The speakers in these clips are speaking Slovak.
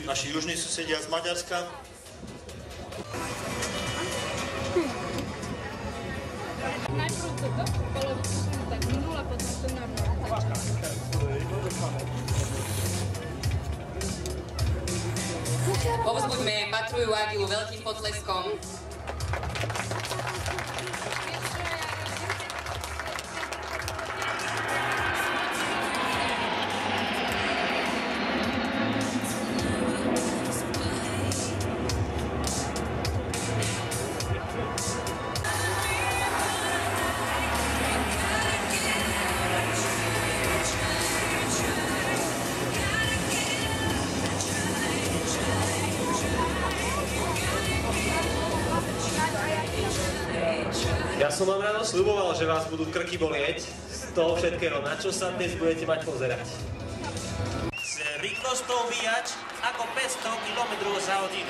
Naši južní susedia z Maďarska. Najprv toto, polovicu som tak minula, potom to normálne. Povzbuďme Patruju Agilu veľkým potleskom. Ja som vám ráno sľuboval, že vás budú krky bolieť z toho všetkého. Na čo sa dnes budete mať pozerať? S rýchlosťou víjač ako 500 km za hodinu.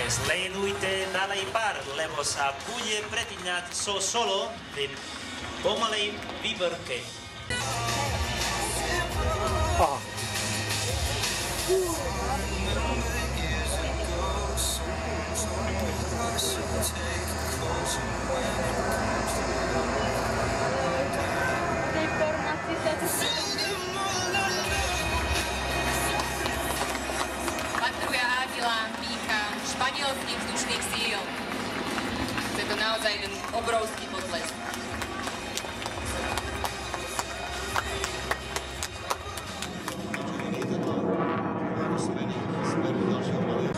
Sledujte ďalej pár, lebo sa bude pretíňať solo v pomalej výberke. Patruja Agila pícha španielských vzdušných síl. To je to naozaj jeden obrovský potlesk.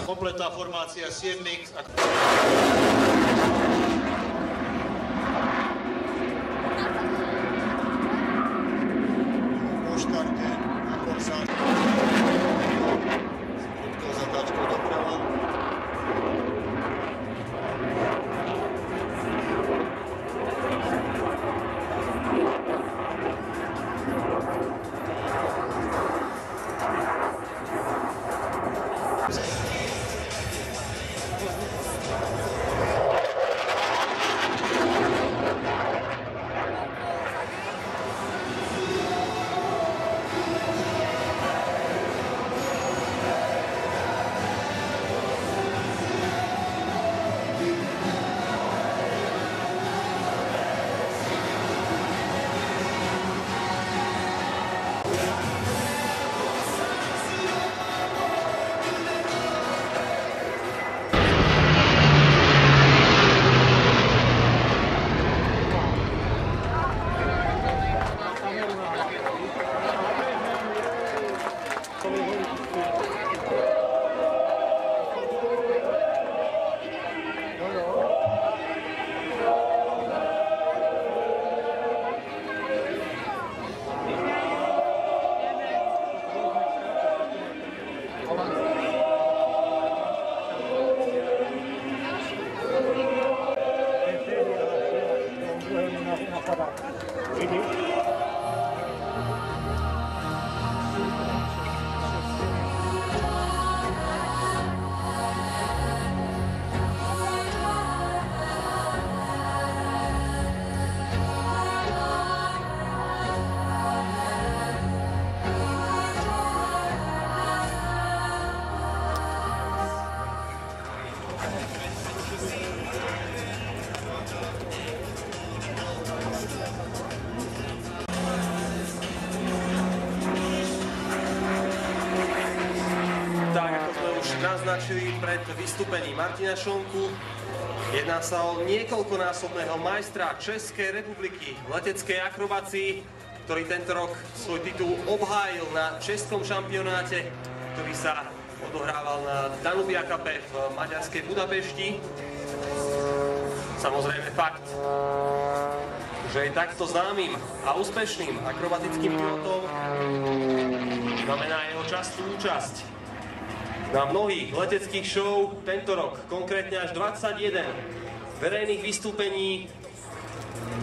Kompletná formácia 7. Po štarte na konzant. S prudkou zatáčkou doprava. Naznačili pred vystúpením Martina Šonku. Jedná sa o niekoľkonásobného majstra Českej republiky v leteckej akrobácii, ktorý tento rok svoj titul obhájil na českom šampionáte, ktorý sa odohrával na Danubia Cupe v maďarskej Budapešti. Samozrejme fakt, že je takto známym a úspešným akrobatickým pilotom znamená jeho častú účasť na mnohých leteckých show tento rok, konkrétne až 21 verejných vystúpení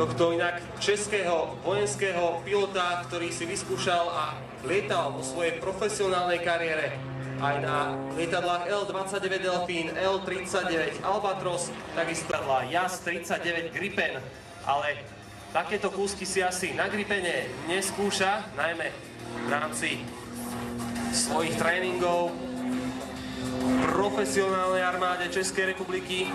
tohto inak českého vojenského pilota, ktorý si vyskúšal a lietal vo svojej profesionálnej kariére aj na lietadlách L-29 Delfín, L-39 Albatros, takisto lietadlá JAS-39 Gripen, ale takéto kúsky si asi na Gripene neskúša, najmä v rámci svojich tréningov v profesionálnej armáde Českej republiky.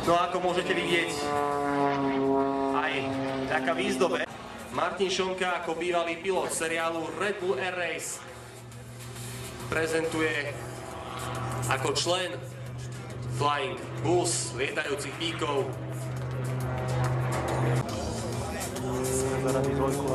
No a ako môžete vidieť, aj taká výzdobe. Martin Šonka ako bývalý pilot seriálu Red Bull Air Race prezentuje ako člen Flying Bulls, lietajúcich píkov. Zaradí dvojku,